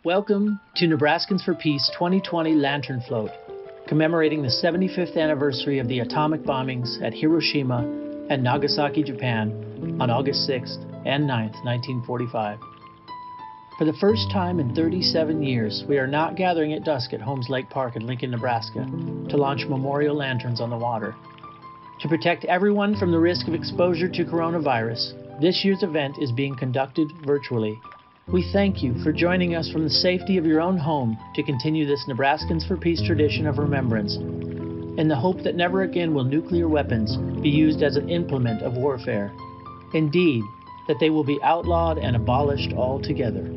Welcome to Nebraskans for Peace 2020 Lantern Float, commemorating the 75th anniversary of the atomic bombings at Hiroshima and Nagasaki, Japan on August 6th and 9th, 1945. For the first time in 37 years, we are not gathering at dusk at Holmes Lake Park in Lincoln, Nebraska to launch memorial lanterns on the water. To protect everyone from the risk of exposure to coronavirus, this year's event is being conducted virtually. We thank you for joining us from the safety of your own home to continue this Nebraskans for Peace tradition of remembrance, in the hope that never again will nuclear weapons be used as an implement of warfare. Indeed, that they will be outlawed and abolished altogether.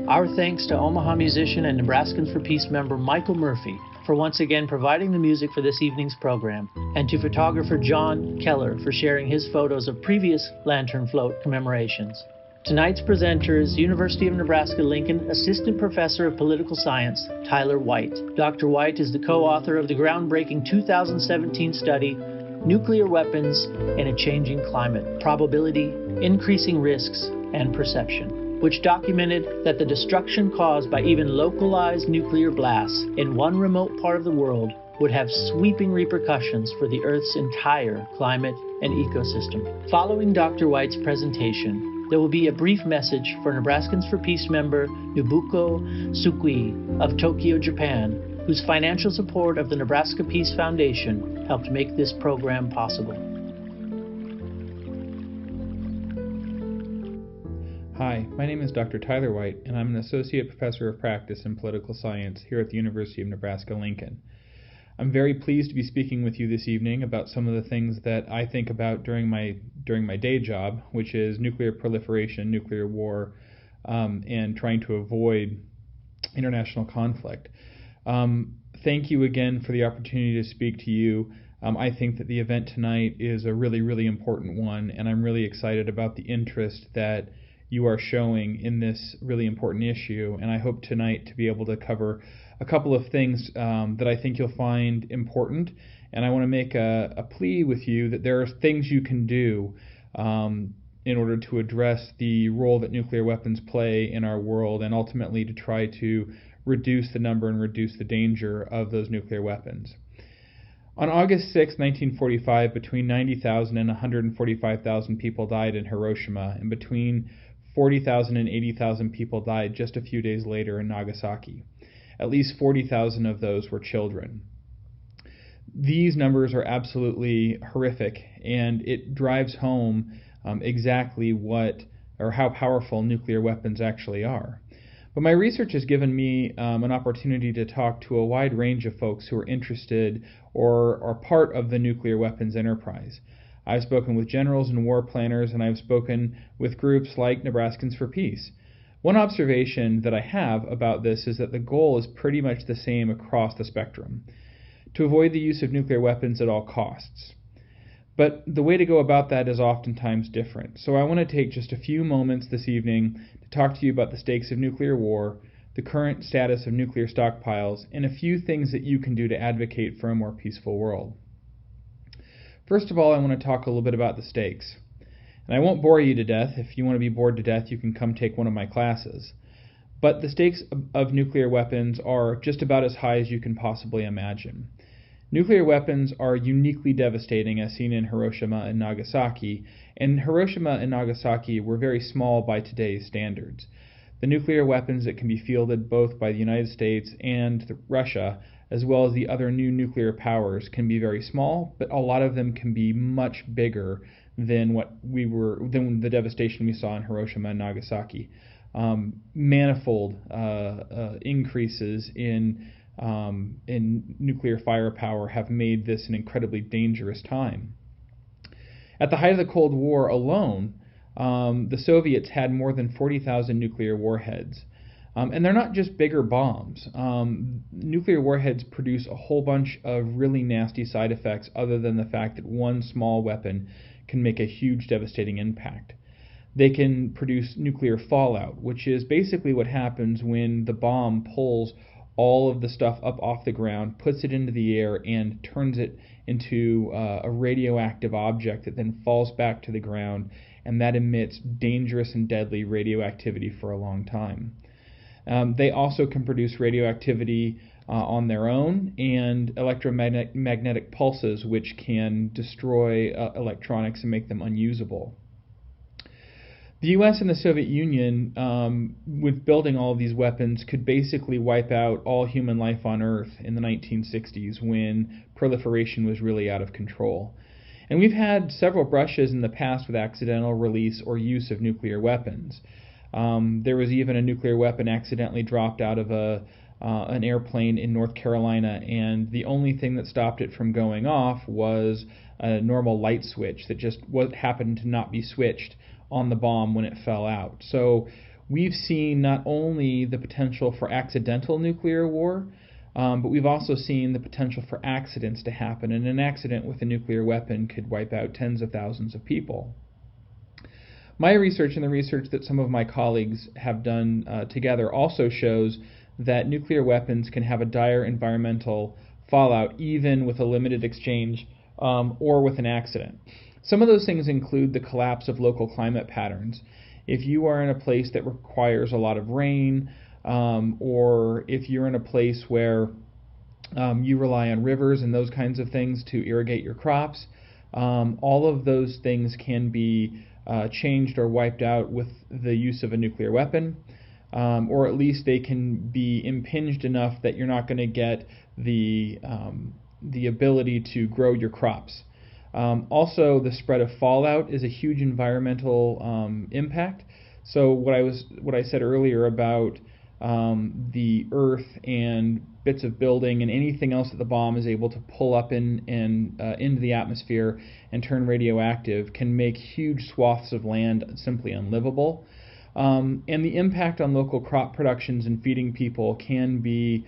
Our thanks to Omaha musician and Nebraskans for Peace member Michael Murphy for once again providing the music for this evening's program, and to photographer John Keller for sharing his photos of previous Lantern Float commemorations. Tonight's presenter is University of Nebraska-Lincoln Assistant Professor of Political Science, Tyler White. Dr. White is the co-author of the groundbreaking 2017 study, Nuclear Weapons in a Changing Climate, Probability, Increasing Risks, and Perception, which documented that the destruction caused by even localized nuclear blasts in one remote part of the world would have sweeping repercussions for the Earth's entire climate and ecosystem. Following Dr. White's presentation, there will be a brief message for Nebraskans for Peace member Nobuko Tsukui of Tokyo, Japan, whose financial support of the Nebraska Peace Foundation helped make this program possible. Hi, my name is Dr. Tyler White, and I'm an Associate Professor of Practice in Political Science here at the University of Nebraska-Lincoln. I'm very pleased to be speaking with you this evening about some of the things that I think about during my day job, which is nuclear proliferation, nuclear war, and trying to avoid international conflict. Thank you again for the opportunity to speak to you. I think that the event tonight is a really, really important one, and I'm really excited about the interest that you are showing in this really important issue, and I hope tonight to be able to cover a couple of things that I think you'll find important, and I want to make a plea with you that there are things you can do in order to address the role that nuclear weapons play in our world, and ultimately to try to reduce the number and reduce the danger of those nuclear weapons. On August 6, 1945, between 90,000 and 145,000 people died in Hiroshima, and between 40,000 and 80,000 people died just a few days later in Nagasaki. At least 40,000 of those were children. These numbers are absolutely horrific, and it drives home exactly what or how powerful nuclear weapons actually are. But my research has given me an opportunity to talk to a wide range of folks who are interested or are part of the nuclear weapons enterprise. I've spoken with generals and war planners, and I've spoken with groups like Nebraskans for Peace. One observation that I have about this is that the goal is pretty much the same across the spectrum: to avoid the use of nuclear weapons at all costs. But the way to go about that is oftentimes different. So I want to take just a few moments this evening to talk to you about the stakes of nuclear war, the current status of nuclear stockpiles, and a few things that you can do to advocate for a more peaceful world. First of all, I want to talk a little bit about the stakes. And I won't bore you to death. If you want to be bored to death, you can come take one of my classes. But the stakes of nuclear weapons are just about as high as you can possibly imagine. Nuclear weapons are uniquely devastating, as seen in Hiroshima and Nagasaki, and Hiroshima and Nagasaki were very small by today's standards. The nuclear weapons that can be fielded both by the United States and Russia, as well as the other new nuclear powers, can be very small, but a lot of them can be much bigger than than the devastation we saw in Hiroshima and Nagasaki. Manifold increases in nuclear firepower have made this an incredibly dangerous time. At the height of the Cold War alone, the Soviets had more than 40,000 nuclear warheads. And they're not just bigger bombs. Nuclear warheads produce a whole bunch of really nasty side effects other than the fact that one small weapon can make a huge devastating impact. They can produce nuclear fallout, which is basically what happens when the bomb pulls all of the stuff up off the ground, puts it into the air, and turns it into a radioactive object that then falls back to the ground, and that emits dangerous and deadly radioactivity for a long time. They also can produce radioactivity on their own, and electromagnetic pulses, which can destroy electronics and make them unusable. The U.S. and the Soviet Union, with building all of these weapons, could basically wipe out all human life on Earth in the 1960s when proliferation was really out of control. And we've had several brushes in the past with accidental release or use of nuclear weapons. There was even a nuclear weapon accidentally dropped out of an airplane in North Carolina, and the only thing that stopped it from going off was a normal light switch that just happened to not be switched on the bomb when it fell out. So we've seen not only the potential for accidental nuclear war, but we've also seen the potential for accidents to happen, and an accident with a nuclear weapon could wipe out tens of thousands of people. My research and the research that some of my colleagues have done together also shows that nuclear weapons can have a dire environmental fallout even with a limited exchange or with an accident. Some of those things include the collapse of local climate patterns. If you are in a place that requires a lot of rain, or if you're in a place where you rely on rivers and those kinds of things to irrigate your crops, all of those things can be changed or wiped out with the use of a nuclear weapon, or at least they can be impinged enough that you're not going to get the ability to grow your crops. Also, the spread of fallout is a huge environmental impact. So what I said earlier about the earth and bits of building and anything else that the bomb is able to pull up into the atmosphere and turn radioactive can make huge swaths of land simply unlivable. And the impact on local crop productions and feeding people can be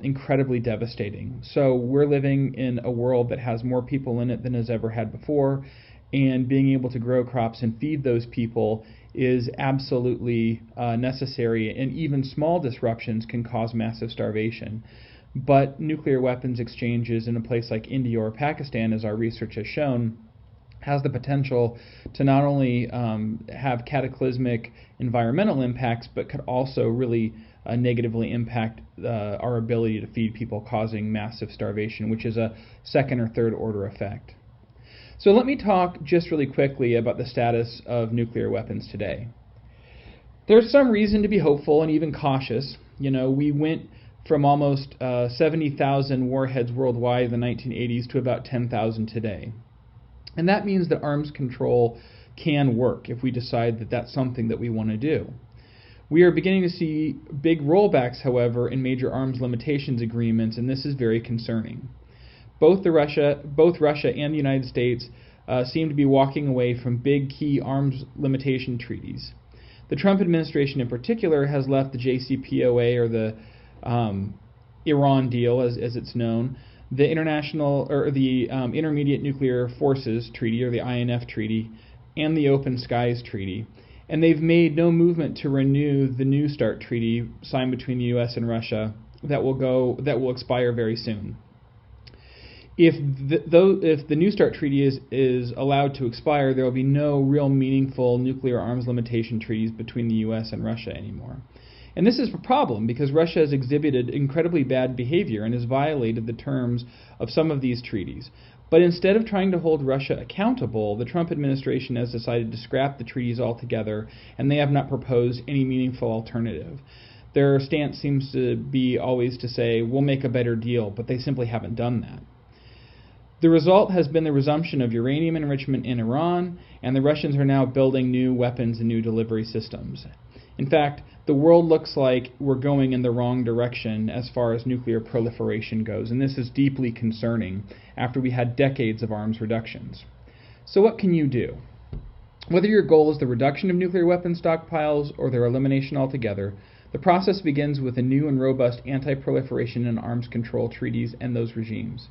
incredibly devastating. So we're living in a world that has more people in it than has ever had before, and being able to grow crops and feed those people is absolutely necessary, and even small disruptions can cause massive starvation. But nuclear weapons exchanges in a place like India or Pakistan, as our research has shown, has the potential to not only have cataclysmic environmental impacts, but could also really negatively impact our ability to feed people, causing massive starvation, which is a second or third order effect. So let me talk just really quickly about the status of nuclear weapons today. There's some reason to be hopeful and even cautious. You know, we went from almost 70,000 warheads worldwide in the 1980s to about 10,000 today. And that means that arms control can work if we decide that that's something that we want to do. We are beginning to see big rollbacks, however, in major arms limitations agreements, and this is very concerning. Both Russia and the United States seem to be walking away from big key arms limitation treaties. The Trump administration in particular has left the JCPOA, or the Iran deal as it's known, the Intermediate Nuclear Forces Treaty, or the INF Treaty, and the Open Skies Treaty. And they've made no movement to renew the New START Treaty signed between the U.S. and Russia that will expire very soon. If the New START Treaty is allowed to expire, there will be no real meaningful nuclear arms limitation treaties between the U.S. and Russia anymore. And this is a problem because Russia has exhibited incredibly bad behavior and has violated the terms of some of these treaties. But instead of trying to hold Russia accountable, the Trump administration has decided to scrap the treaties altogether, and they have not proposed any meaningful alternative. Their stance seems to be always to say, we'll make a better deal, but they simply haven't done that. The result has been the resumption of uranium enrichment in Iran, and the Russians are now building new weapons and new delivery systems. In fact, the world looks like we're going in the wrong direction as far as nuclear proliferation goes, and this is deeply concerning after we had decades of arms reductions. So what can you do? Whether your goal is the reduction of nuclear weapons stockpiles or their elimination altogether, the process begins with a new and robust anti-proliferation and arms control treaties and those regimes.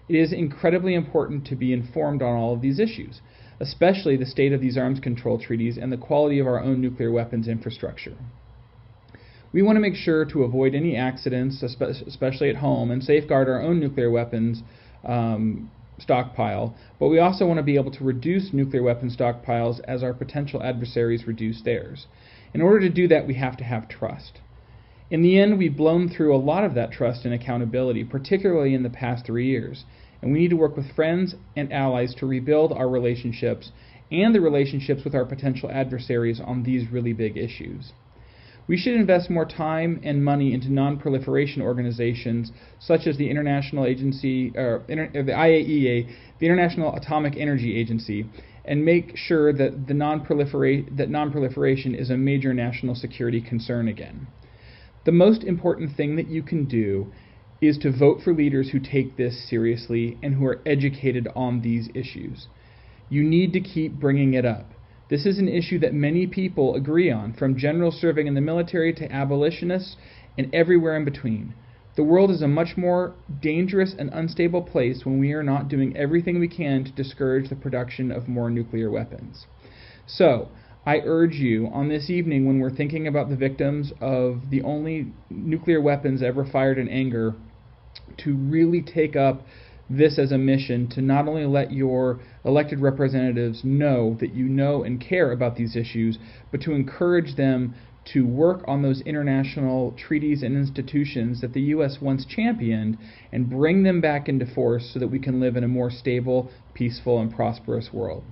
It is incredibly important to be informed on all of these issues, especially the state of these arms control treaties and the quality of our own nuclear weapons infrastructure. We want to make sure to avoid any accidents, especially at home, and safeguard our own nuclear weapons stockpile, but we also want to be able to reduce nuclear weapons stockpiles as our potential adversaries reduce theirs. In order to do that, we have to have trust. In the end, we've blown through a lot of that trust and accountability, particularly in the past 3 years, and we need to work with friends and allies to rebuild our relationships and the relationships with our potential adversaries on these really big issues. We should invest more time and money into non-proliferation organizations such as the International Agency, the IAEA, the International Atomic Energy Agency, and make sure that non-proliferation is a major national security concern again. The most important thing that you can do is to vote for leaders who take this seriously and who are educated on these issues. You need to keep bringing it up. This is an issue that many people agree on, from generals serving in the military to abolitionists and everywhere in between. The world is a much more dangerous and unstable place when we are not doing everything we can to discourage the production of more nuclear weapons. So, I urge you on this evening, when we're thinking about the victims of the only nuclear weapons ever fired in anger, to really take up this as a mission to not only let your elected representatives know that you know and care about these issues, but to encourage them to work on those international treaties and institutions that the U.S. once championed and bring them back into force so that we can live in a more stable, peaceful, and prosperous world.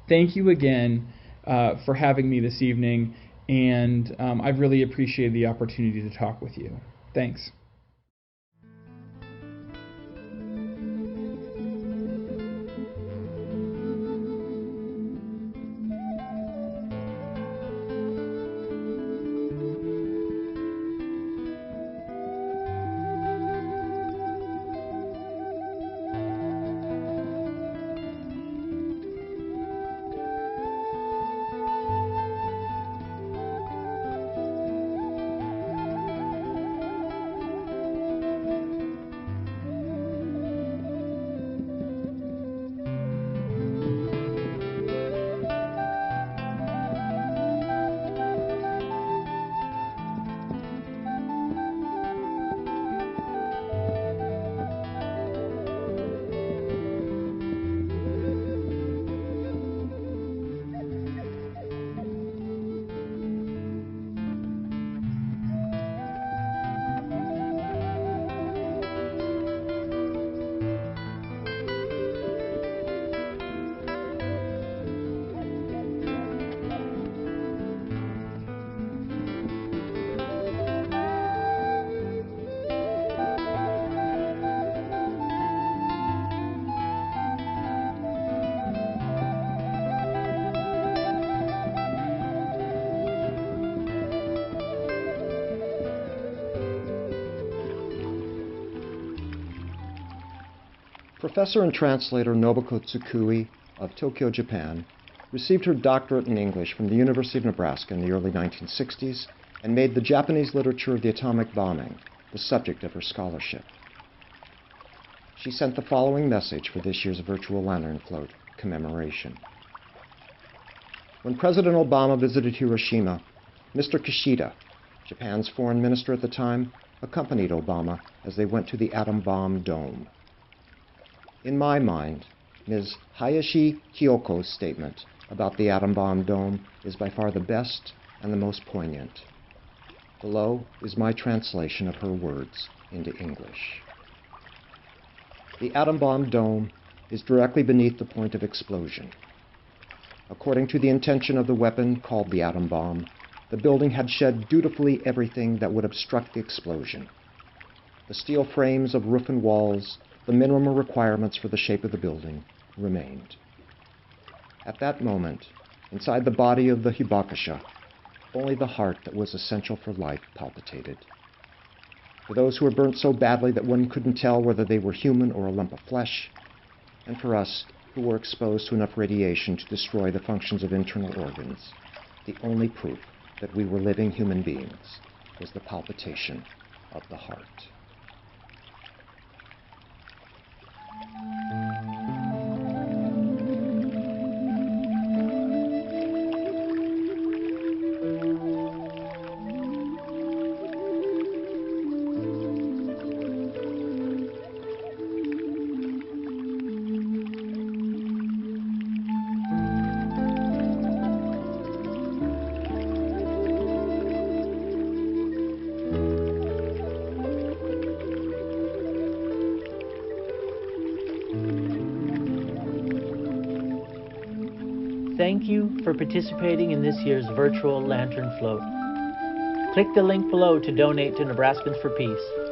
Thank you again for having me this evening, and I've really appreciated the opportunity to talk with you. Thanks. Professor and translator Nobuko Tsukui of Tokyo, Japan, received her doctorate in English from the University of Nebraska in the early 1960s and made the Japanese literature of the atomic bombing the subject of her scholarship. She sent the following message for this year's virtual lantern float commemoration. When President Obama visited Hiroshima, Mr. Kishida, Japan's foreign minister at the time, accompanied Obama as they went to the atom bomb dome. In my mind, Ms. Hayashi Kyoko's statement about the atom bomb dome is by far the best and the most poignant. Below is my translation of her words into English. The atom bomb dome is directly beneath the point of explosion. According to the intention of the weapon called the atom bomb, the building had shed dutifully everything that would obstruct the explosion. The steel frames of roof and walls, the minimum requirements for the shape of the building, remained. At that moment, inside the body of the Hibakusha, only the heart that was essential for life palpitated. For those who were burnt so badly that one couldn't tell whether they were human or a lump of flesh, and for us who were exposed to enough radiation to destroy the functions of internal organs, the only proof that we were living human beings was the palpitation of the heart. thank you for participating in this year's virtual lantern float. Click the link below to donate to Nebraskans for Peace.